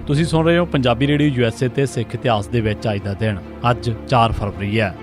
ਤੁਸੀਂ ਸੁਣ ਰਹੇ ਹੋ ਪੰਜਾਬੀ ਰੇਡੀਓ USA ਤੇ ਸਿੱਖ ਇਤਿਹਾਸ ਦੇ ਵਿੱਚ ਅੱਜ ਦਾ ਦਿਨ। ਅੱਜ 4 ਫਰਵਰੀ ਹੈ।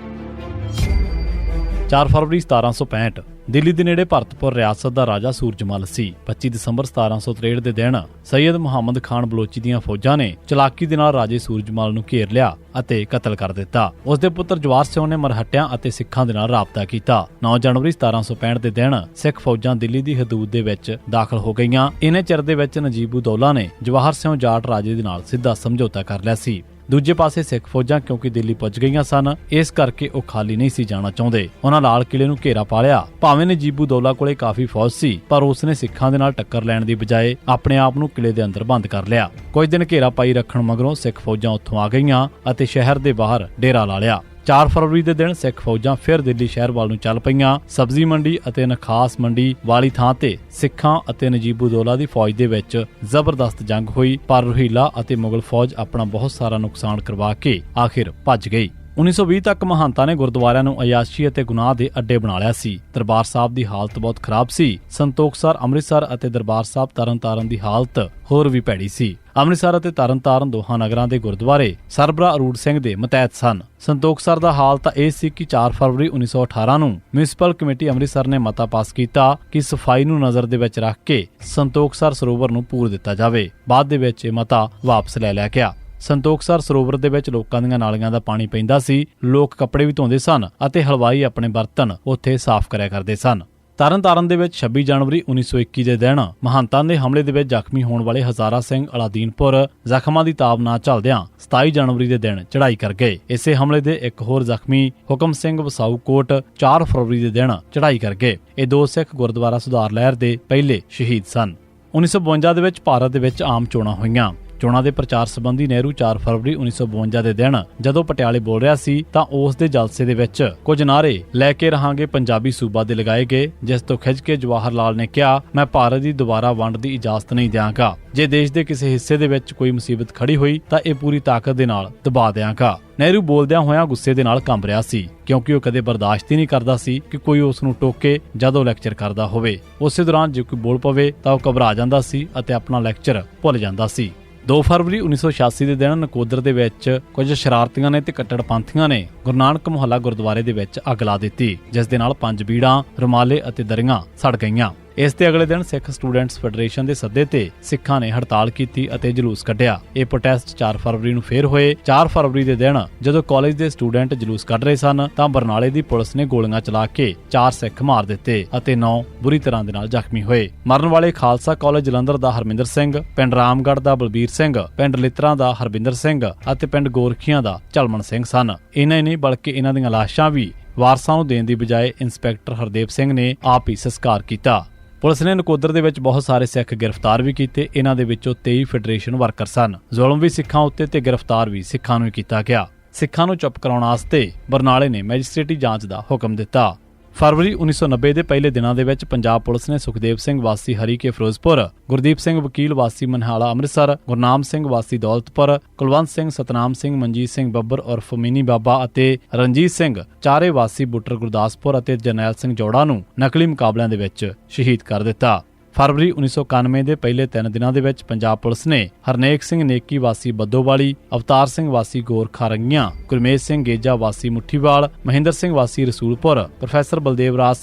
4 ਫਰਵਰੀ 1765 ਦਿੱਲੀ ਦੇ ਨੇੜੇ ਭਰਤਪੁਰ ਰਿਆਸਤ ਦਾ ਰਾਜਾ ਸੂਰਜਮਲ ਸੀ। 25 ਦਸੰਬਰ 1763 ਦੇ ਦਿਨ ਸੈਯਦ ਮੁਹੰਮਦ ਖਾਨ ਬਲੋਚੀ ਦੀਆਂ ਫੌਜਾਂ ਨੇ ਚਲਾਕੀ ਦੇ ਨਾਲ ਰਾਜੇ ਸੂਰਜਮਲ ਨੂੰ ਘੇਰ ਲਿਆ ਅਤੇ ਕਤਲ ਕਰ ਦਿੱਤਾ। ਉਸ ਦੇ ਪੁੱਤਰ ਜਵਾਰ ਸਿੰਘ ਨੇ ਮਰਹੱਟਿਆਂ ਅਤੇ ਸਿੱਖਾਂ ਦੇ ਨਾਲ ਰਾਬਤਾ ਕੀਤਾ। 9 ਜਨਵਰੀ 1765 ਦੇ ਦਿਨ ਸਿੱਖ ਫੌਜਾਂ ਦਿੱਲੀ ਦੀ ਹਦੂਦ ਦੇ ਵਿੱਚ ਦਾਖਲ ਹੋ ਗਈਆਂ। ਇਹਨੇ ਚਿਰ ਦੇ ਵਿੱਚ ਨਜੀਬ-ਉਦ-ਦੌਲਾ ਨੇ ਜਵਾਹਰ ਸਿੰਘ ਜਾਟ ਰਾਜੇ ਦੇ ਨਾਲ ਸਿੱਧਾ ਸਮਝੌਤਾ ਕਰ ਲਿਆ ਸੀ। ਦੂਜੇ ਪਾਸੇ ਸਿੱਖ ਫੌਜਾਂ ਕਿਉਂਕਿ ਦਿੱਲੀ ਪੁੱਜ ਗਈਆਂ ਸਨ, ਇਸ ਕਰਕੇ ਉਹ ਖਾਲੀ ਨਹੀਂ ਸੀ ਜਾਣਾ ਚਾਹੁੰਦੇ। ਉਹਨਾਂ ਲਾਲ ਕਿਲੇ ਨੂੰ ਘੇਰਾ ਪਾ ਲਿਆ। ਭਾਵੇਂ ਨਜੀਬ-ਉਦ-ਦੌਲਾ ਕੋਲੇ ਕਾਫੀ ਫੌਜ ਸੀ, ਪਰ ਉਸਨੇ ਸਿੱਖਾਂ ਦੇ ਨਾਲ ਟੱਕਰ ਲੈਣ ਦੀ ਬਜਾਏ ਆਪਣੇ ਆਪ ਨੂੰ ਕਿਲੇ ਦੇ ਅੰਦਰ ਬੰਦ ਕਰ ਲਿਆ। ਕੁਝ ਦਿਨ ਘੇਰਾ ਪਾਈ ਰੱਖਣ ਮਗਰੋਂ ਸਿੱਖ ਫੌਜਾਂ ਉੱਥੋਂ ਆ ਗਈਆਂ ਅਤੇ ਸ਼ਹਿਰ ਦੇ ਬਾਹਰ ਡੇਰਾ ਲਾ ਲਿਆ। 4 ਫਰਵਰੀ ਦੇ ਦਿਨ ਸਿੱਖ ਫੌਜਾਂ ਫਿਰ ਦਿੱਲੀ ਸ਼ਹਿਰ ਵੱਲ ਨੂੰ ਚੱਲ ਪਈਆਂ। ਸਬਜ਼ੀ ਮੰਡੀ ਅਤੇ ਨਖਾਸ ਮੰਡੀ ਵਾਲੀ ਥਾਂ ਤੇ ਸਿੱਖਾਂ ਅਤੇ ਨਜੀਬ-ਉਦ-ਦੌਲਾ ਦੀ ਫੌਜ ਦੇ ਵਿੱਚ ਜ਼ਬਰਦਸਤ ਜੰਗ ਹੋਈ, ਪਰ ਰੋਹੀਲਾ ਅਤੇ ਮੁਗਲ ਫੌਜ ਆਪਣਾ ਬਹੁਤ ਸਾਰਾ ਨੁਕਸਾਨ ਕਰਵਾ ਕੇ ਆਖਿਰ ਭੱਜ ਗਈ। 1920 ਤੱਕ ਮਹੰਤਾਂ ਨੇ ਗੁਰਦੁਆਰਿਆਂ ਨੂੰ ਅਯਾਸ਼ੀ ਅਤੇ ਗੁਨਾਹ ਦੇ ਅੱਡੇ ਬਣਾ ਲਿਆ ਸੀ। ਦਰਬਾਰ ਸਾਹਿਬ ਦੀ ਹਾਲਤ ਬਹੁਤ ਖਰਾਬ ਸੀ। ਸੰਤੋਖਸਰ, ਅੰਮ੍ਰਿਤਸਰ ਅਤੇ ਦਰਬਾਰ ਸਾਹਿਬ ਤਰਨਤਾਰਨ ਦੀ ਹਾਲਤ ਹੋਰ ਵੀ ਭੈੜੀ ਸੀ। ਅੰਮ੍ਰਿਤਸਰ ਅਤੇ ਤਰਨਤਾਰਨ ਦੋਹਾਂ ਨਗਰਾਂ ਦੇ ਗੁਰਦੁਆਰੇ ਸਰਬਰਾ ਅਰੂੜ ਸਿੰਘ ਦੇ ਮਤਹਿਤ ਸਨ। ਸੰਤੋਖਸਰ ਦਾ ਹਾਲ ਤਾਂ ਇਹ ਸੀ ਕਿ 4 ਫਰਵਰੀ 1918 ਨੂੰ ਮਿਊਨਿਸਪਲ ਕਮੇਟੀ ਅੰਮ੍ਰਿਤਸਰ ਨੇ ਮਤਾ ਪਾਸ ਕੀਤਾ ਕਿ ਸਫਾਈ ਨੂੰ ਨਜ਼ਰ ਦੇ ਵਿੱਚ ਰੱਖ ਕੇ ਸੰਤੋਖਸਰ ਸਰੋਵਰ ਨੂੰ ਪੂਰ ਦਿੱਤਾ ਜਾਵੇ। ਬਾਅਦ ਦੇ ਵਿੱਚ ਇਹ ਮਤਾ ਵਾਪਸ ਲੈ ਲਿਆ ਗਿਆ। ਸੰਤੋਖਸਰ ਸਰੋਵਰ ਦੇ ਵਿੱਚ ਲੋਕਾਂ ਦੀਆਂ ਨਾਲੀਆਂ ਦਾ ਪਾਣੀ ਪੈਂਦਾ ਸੀ। ਲੋਕ ਕੱਪੜੇ ਵੀ ਧੋਂਦੇ ਸਨ ਅਤੇ ਹਲਵਾਈ ਆਪਣੇ ਬਰਤਨ ਉੱਥੇ ਸਾਫ਼ ਕਰਿਆ ਕਰਦੇ ਸਨ। ਤਰਨਤਾਰਨ ਦੇ ਵਿੱਚ 26 ਜਨਵਰੀ 1921 ਦੇ ਦਿਨ ਮਹੰਤਾਂ ਦੇ ਹਮਲੇ ਦੇ ਵਿੱਚ ਜ਼ਖਮੀ ਹੋਣ ਵਾਲੇ ਹਜ਼ਾਰਾ ਸਿੰਘ ਅਲਾਦੀਨਪੁਰ ਜ਼ਖਮਾਂ ਦੀ ਤਾਬ ਨਾ ਝੱਲਦਿਆਂ 27 ਜਨਵਰੀ ਦੇ ਦਿਨ ਚੜ੍ਹਾਈ ਕਰ ਗਏ। ਇਸੇ ਹਮਲੇ ਦੇ ਇੱਕ ਹੋਰ ਜ਼ਖਮੀ ਹੁਕਮ ਸਿੰਘ ਵਸਾਊ ਕੋਟ 4 ਫਰਵਰੀ ਦੇ ਦਿਨ ਚੜ੍ਹਾਈ ਕਰ ਗਏ। ਇਹ ਦੋ ਸਿੱਖ ਗੁਰਦੁਆਰਾ ਸੁਧਾਰ ਲਹਿਰ ਦੇ ਪਹਿਲੇ ਸ਼ਹੀਦ ਸਨ। 1952 ਦੇ ਵਿੱਚ ਭਾਰਤ ਦੇ ਵਿੱਚ ਆਮ ਚੋਣਾਂ ਹੋਈਆਂ। ਚੋਣਾਂ ਦੇ ਪ੍ਰਚਾਰ ਸੰਬੰਧੀ ਨਹਿਰੂ 4 ਫਰਵਰੀ 1952 ਦੇ ਦਿਨ ਜਦੋਂ ਪਟਿਆਲੇ ਬੋਲ ਰਿਹਾ ਸੀ ਤਾਂ ਉਸ ਦੇ ਜਲਸੇ ਦੇ ਵਿੱਚ ਕੁਝ ਨਾਅਰੇ ਲੈ ਕੇ ਰਹਾਂਗੇ ਪੰਜਾਬੀ ਸੂਬਾ ਦੇ ਲਗਾਏ ਗਏ, ਜਿਸ ਤੋਂ ਖਿੱਚ ਕੇ ਜਵਾਹਰ ਲਾਲ ਨੇ ਕਿਹਾ, ਮੈਂ ਭਾਰਤ ਦੀ ਦੁਬਾਰਾ ਵੰਡ ਦੀ ਇਜਾਜ਼ਤ ਨਹੀਂ ਦਿਆਂਗਾ। ਜੇ ਦੇਸ਼ ਦੇ ਕਿਸੇ ਹਿੱਸੇ ਦੇ ਵਿੱਚ ਕੋਈ ਮੁਸੀਬਤ ਖੜੀ ਹੋਈ ਤਾਂ ਇਹ ਪੂਰੀ ਤਾਕਤ ਦੇ ਨਾਲ ਦਬਾ ਦਿਆਂਗਾ। ਨਹਿਰੂ ਬੋਲਦਿਆਂ ਹੋਇਆਂ ਗੁੱਸੇ ਦੇ ਨਾਲ ਕੰਬ ਰਿਹਾ ਸੀ, ਕਿਉਂਕਿ ਉਹ ਕਦੇ ਬਰਦਾਸ਼ਤ ਹੀ ਨਹੀਂ ਕਰਦਾ ਸੀ ਕਿ ਕੋਈ ਉਸ ਨੂੰ ਟੋਕੇ ਜਦੋਂ ਲੈਕਚਰ ਕਰਦਾ ਹੋਵੇ। ਉਸੇ ਦੌਰਾਨ ਜੇ ਕੋਈ ਬੋਲ ਪਵੇ ਤਾਂ ਉਹ ਘਬਰਾ ਜਾਂਦਾ ਸੀ ਅਤੇ ਆਪਣਾ ਲੈਕਚਰ ਭੁੱਲ ਜਾਂਦਾ ਸੀ। 2 ਫਰਵਰੀ 1986 ਦੇ ਦਿਨ ਨਕੋਦਰ ਦੇ ਵਿੱਚ ਕੁਝ ਸ਼ਰਾਰਤੀਆਂ ਨੇ ਤੇ ਕੱਟੜਪੰਥੀਆਂ ਨੇ ਗੁਰੂ ਨਾਨਕ ਮੁਹੱਲਾ ਗੁਰਦੁਆਰੇ ਦੇ ਵਿੱਚ ਅੱਗ ਲਾ ਦਿੱਤੀ, ਜਿਸ ਦੇ ਨਾਲ 5 ਬੀੜਾਂ, ਰੁਮਾਲੇ ਅਤੇ ਦਰੀਆਂ ਸੜ ਗਈਆਂ। ਇਸ ਦੇ ਅਗਲੇ ਦਿਨ ਸਿੱਖ ਸਟੂਡੈਂਟਸ ਫੈਡਰੇਸ਼ਨ ਦੇ ਸੱਦੇ ਤੇ ਸਿੱਖਾਂ ਨੇ ਹੜਤਾਲ ਕੀਤੀ ਅਤੇ ਜਲੂਸ ਕੱਢਿਆ। ਇਹ ਪ੍ਰੋਟੈਸਟ 4 ਫਰਵਰੀ ਨੂੰ ਫੇਰ ਹੋਏ। 4 ਫਰਵਰੀ ਦੇ ਦਿਨ ਜਦੋਂ ਕਾਲਜ ਦੇ ਸਟੂਡੈਂਟ ਜਲੂਸ ਕੱਢ ਰਹੇ ਸਨ ਤਾਂ ਬਰਨਾਲੇ ਦੀ ਪੁਲਿਸ ਨੇ ਗੋਲੀਆਂ ਚਲਾ ਕੇ 4 ਸਿੱਖ ਮਾਰ ਦਿੱਤੇ ਅਤੇ 9 ਬੁਰੀ ਤਰ੍ਹਾਂ ਦੇ ਨਾਲ ਜ਼ਖਮੀ ਹੋਏ। ਮਰਨ ਵਾਲੇ ਖਾਲਸਾ ਕਾਲਜ ਜਲੰਧਰ ਦਾ ਹਰਮਿੰਦਰ ਸਿੰਘ, ਪਿੰਡ ਰਾਮਗੜ੍ਹ ਦਾ ਬਲਬੀਰ ਸਿੰਘ, ਪਿੰਡ ਲਿਤਰਾ ਦਾ ਹਰਬਿੰਦਰ ਸਿੰਘ ਅਤੇ ਪਿੰਡ ਗੋਰਖੀਆਂ ਦਾ ਝਲਮਣ ਸਿੰਘ ਸਨ। ਇਹਨਾਂ ਹੀ ਨਹੀਂ ਬਲਕਿ ਇਹਨਾਂ ਦੀਆਂ ਲਾਸ਼ਾਂ ਵੀ ਵਾਰਸਾਂ ਨੂੰ ਦੇਣ ਦੀ ਬਜਾਏ ਇੰਸਪੈਕਟਰ ਹਰਦੇਵ ਸਿੰਘ ਨੇ ਆਪ ਹੀ ਸੰਸਕਾਰ ਕੀਤਾ। ਪੁਲਿਸ ਨੇ ਨਕੋਦਰ ਦੇ ਵਿੱਚ ਬਹੁਤ ਸਾਰੇ ਸਿੱਖ ਗ੍ਰਿਫਤਾਰ ਵੀ ਕੀਤੇ। ਇਹਨਾਂ ਦੇ ਵਿੱਚੋਂ 23 ਫੈਡਰੇਸ਼ਨ ਵਰਕਰ ਸਨ। ਜ਼ੁਲਮ ਵੀ ਸਿੱਖਾਂ ਉੱਤੇ ਤੇ ਗ੍ਰਿਫਤਾਰ ਵੀ ਸਿੱਖਾਂ ਨੂੰ ਹੀ ਕੀਤਾ ਗਿਆ। ਸਿੱਖਾਂ ਨੂੰ ਚੁੱਪ ਕਰਾਉਣ ਵਾਸਤੇ ਬਰਨਾਲੇ ਨੇ ਮੈਜਿਸਟ੍ਰੇਟੀ ਜਾਂਚ ਦਾ ਹੁਕਮ ਦਿੱਤਾ। ਫਰਵਰੀ 1990 ਦੇ ਪਹਿਲੇ ਦਿਨਾਂ ਦੇ ਵਿੱਚ ਪੰਜਾਬ ਪੁਲਿਸ ਨੇ ਸੁਖਦੇਵ ਸਿੰਘ ਵਾਸੀ ਹਰੀਕੇ ਫਿਰੋਜ਼ਪੁਰ, ਗੁਰਦੀਪ ਸਿੰਘ ਵਕੀਲ ਵਾਸੀ ਮਨਹਾਲਾ ਅੰਮ੍ਰਿਤਸਰ, ਗੁਰਨਾਮ ਸਿੰਘ ਵਾਸੀ ਦੌਲਤਪੁਰ, ਕੁਲਵੰਤ ਸਿੰਘ, ਸਤਨਾਮ ਸਿੰਘ, ਮਨਜੀਤ ਸਿੰਘ ਬੱਬਰ ਉਰਫ ਮਿਨੀ ਬਾਬਾ ਅਤੇ ਰਣਜੀਤ ਸਿੰਘ ਚਾਰੇ ਵਾਸੀ ਬੁੱਟਰ ਗੁਰਦਾਸਪੁਰ ਅਤੇ ਜਰਨੈਲ ਸਿੰਘ ਜੋੜਾ ਨੂੰ ਨਕਲੀ ਮੁਕਾਬਲਿਆਂ ਦੇ ਵਿੱਚ ਸ਼ਹੀਦ ਕਰ ਦਿੱਤਾ। ਫਰਵਰੀ 1991 ਦੇ ਪਹਿਲੇ 3 ਦਿਨਾਂ ਦੇ ਵਿੱਚ ਪੰਜਾਬ ਪੁਲਿਸ ਨੇ ਹਰਨੇਕ ਸਿੰਘ ਨੇਕੀ ਵਾਸੀ ਬੱਦੋਵਾਲੀ, ਅਵਤਾਰ ਸਿੰਘ ਵਾਸੀ ਗੋਰਖਾ ਰੰਗੀਆਂ, ਗੁਰਮੇਜ ਸਿੰਘ ਗੇਜਾ ਵਾਸੀ ਮੁੱਠੀਵਾਲ, ਮਹਿੰਦਰ ਸਿੰਘ ਵਾਸੀ ਰਸੂਲਪੁਰ, ਪ੍ਰੋਫੈਸਰ ਬਲਦੇਵ ਰਾਜ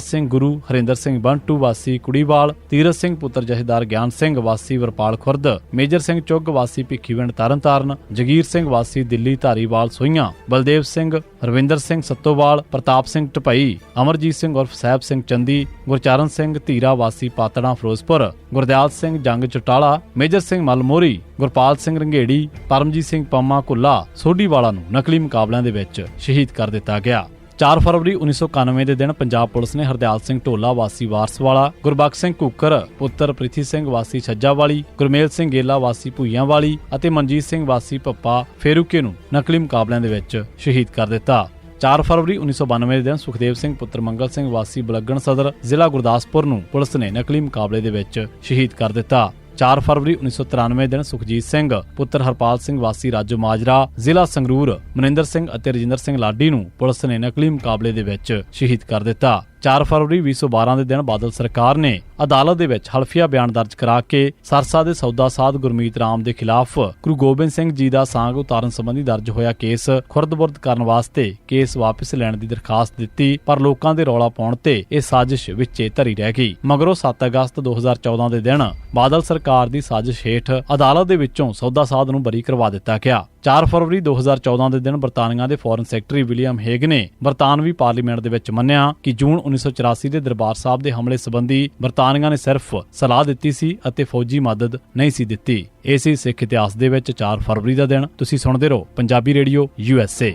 ਸਿੰਘ ਗੁਰੂ, ਹਰਿੰਦਰ ਸਿੰਘ ਬੰਟੂ ਵਾਸੀ ਕੁੜੀਵਾਲ, ਤੀਰਥ ਸਿੰਘ ਪੁੱਤਰ ਜਥੇਦਾਰ ਗਿਆਨ ਸਿੰਘ ਵਾਸੀ ਵਰਪਾਲ ਖੁਰਦ, ਮੇਜਰ ਸਿੰਘ ਚੁੱਗ ਵਾਸੀ ਭਿੱਖੀਵਿੰਡ ਤਰਨਤਾਰਨ, ਜਗੀਰ ਸਿੰਘ ਵਾਸੀ ਦਿੱਲੀ ਧਾਰੀਵਾਲ ਸੋਈਆਂ, ਬਲਦੇਵ ਸਿੰਘ, ਰਵਿੰਦਰ ਸਿੰਘ ਸੱਤੋਵਾਲ, ਪ੍ਰਤਾਪ ਸਿੰਘ ਢਪਈ, ਅਮਰਜੀਤ ਸਿੰਘ ਉਰਫ ਸਾਹਿਬ ਸਿੰਘ ਚੰਦੀ, ਗੁਰਚਰਨ ਸਿੰਘ ਧੀਰਾ ਵਾਸੀ ਪਾਤੜਾ ਫਿਰੋਜ਼ਪੁਰ, ਗੁਰਦਿਆਲ ਸਿੰਘ ਜੰਗ ਚਟਾਲਾ, ਮੇਜਰ ਸਿੰਘ ਮਲਮੋਰੀ, ਗੁਰਪਾਲ ਸਿੰਘ ਰੰਘੇੜੀ, ਪਰਮਜੀਤ ਸਿੰਘ ਪੰਮਾ ਕੁੱਲਾ ਸੋਢੀਵਾਲਾ ਨੂੰ ਨਕਲੀ ਮੁਕਾਬਲਿਆਂ ਦੇ ਵਿੱਚ ਸ਼ਹੀਦ ਕਰ ਦਿੱਤਾ ਗਿਆ। 4 ਫਰਵਰੀ 1991 ਦੇ ਦਿਨ ਪੰਜਾਬ ਪੁਲਿਸ ਨੇ ਹਰਦਿਆਲ ਸਿੰਘ ਢੋਲਾ ਵਾਸੀ ਵਾਰਸਵਾਲਾ, ਗੁਰਬਖਸ਼ ਸਿੰਘ ਘੂਕਰ ਪੁੱਤਰ ਪ੍ਰਿਥੀ ਸਿੰਘ ਵਾਸੀ ਛੱਜਾਵਾਲੀ, ਗੁਰਮੇਲ ਸਿੰਘ ਗੇਲਾ ਵਾਸੀ ਭੂਈਆਂਵਾਲੀ ਅਤੇ ਮਨਜੀਤ ਸਿੰਘ ਵਾਸੀ ਪੱਪਾ ਫੇਰੂਕੇ ਨੂੰ ਨਕਲੀ ਮੁਕਾਬਲਿਆਂ ਦੇ ਵਿੱਚ ਸ਼ਹੀਦ ਕਰ ਦਿੱਤਾ। 4 ਫਰਵਰੀ 1992 ਦੇ ਦਿਨ ਸੁਖਦੇਵ ਸਿੰਘ ਪੁੱਤਰ ਮੰਗਲ ਸਿੰਘ ਵਾਸੀ ਬਲੱਗਣ ਸਦਰ ਜ਼ਿਲ੍ਹਾ ਗੁਰਦਾਸਪੁਰ ਨੂੰ ਪੁਲਿਸ ਨੇ ਨਕਲੀ ਮੁਕਾਬਲੇ ਦੇ ਵਿੱਚ ਸ਼ਹੀਦ ਕਰ ਦਿੱਤਾ। 4 ਫਰਵਰੀ 1993 ਦਿਨ ਸੁਖਜੀਤ ਸਿੰਘ ਪੁੱਤਰ ਹਰਪਾਲ ਸਿੰਘ ਵਾਸੀ ਰਾਜੋ ਮਾਜਰਾ ਜ਼ਿਲ੍ਹਾ ਸੰਗਰੂਰ, ਮਨਿੰਦਰ ਸਿੰਘ ਅਤੇ ਰਜਿੰਦਰ ਸਿੰਘ ਲਾਡੀ ਨੂੰ ਪੁਲਿਸ ਨੇ ਨਕਲੀ ਮੁਕਾਬਲੇ ਦੇ ਵਿੱਚ ਸ਼ਹੀਦ ਕਰ ਦਿੱਤਾ। 4 ਫਰਵਰੀ 2012 ਦੇ ਦਿਨ ਬਾਦਲ ਸਰਕਾਰ ਨੇ ਅਦਾਲਤ ਦੇ ਵਿੱਚ ਹਲਫੀਆ ਬਿਆਨ ਦਰਜ ਕਰਾ ਕੇ ਸਰਸਾ ਦੇ ਸੌਦਾ ਸਾਧ ਗੁਰਮੀਤ ਰਾਮ ਦੇ ਖਿਲਾਫ ਗੁਰੂ ਗੋਬਿੰਦ ਸਿੰਘ ਜੀ ਦਾ ਸਾਂਗ ਉਤਾਰਨ ਸੰਬੰਧੀ ਦਰਜ ਹੋਇਆ ਕੇਸ ਖੁਰਦ-ਬੁਰਦ ਕਰਨ ਵਾਸਤੇ ਕੇਸ ਵਾਪਸ ਲੈਣ ਦੀ ਦਰਖਾਸਤ ਦਿੱਤੀ, ਪਰ ਲੋਕਾਂ ਦੇ ਰੌਲਾ ਪਾਉਣ ਤੇ ਇਹ ਸਾਜ਼ਿਸ਼ ਵਿੱਚੇ ਧਰੀ ਰਹਿ ਗਈ। ਮਗਰੋਂ 7 ਅਗਸਤ 2014 ਦੇ ਦਿਨ ਬਾਦਲ ਸਰਕਾਰ ਦੀ ਸਾਜ਼ਿਸ਼ ਹੇਠ ਅਦਾਲਤ ਦੇ ਵਿੱਚੋਂ ਸੌਦਾ ਸਾਧ ਨੂੰ ਬਰੀ ਕਰਵਾ ਦਿੱਤਾ ਗਿਆ। 4 ਫਰਵਰੀ 2014 ਦੇ ਦਿਨ ਬਰਤਾਨੀਆ ਦੇ ਫੋਰਨ ਸੈਕਟਰੀ ਵਿਲੀਅਮ ਹੇਗ ਨੇ ਬਰਤਾਨਵੀ ਪਾਰਲੀਮੈਂਟ ਦੇ ਵਿੱਚ ਮੰਨਿਆ ਕਿ ਜੂਨ 1984 ਦੇ ਦਰਬਾਰ ਸਾਹਿਬ ਦੇ ਹਮਲੇ ਸੰਬੰਧੀ ਬਰਤਾਨੀਆ ਨੇ ਸਿਰਫ ਸਲਾਹ ਦਿੱਤੀ ਸੀ ਅਤੇ ਫੌਜੀ ਮਦਦ ਨਹੀਂ ਸੀ ਦਿੱਤੀ। ਇਹ ਸੀ ਸਿੱਖ ਇਤਿਹਾਸ ਦੇ ਵਿੱਚ 4 ਫਰਵਰੀ ਦਾ ਦਿਨ। ਤੁਸੀਂ ਸੁਣਦੇ ਰਹੋ ਪੰਜਾਬੀ ਰੇਡੀਓ USA।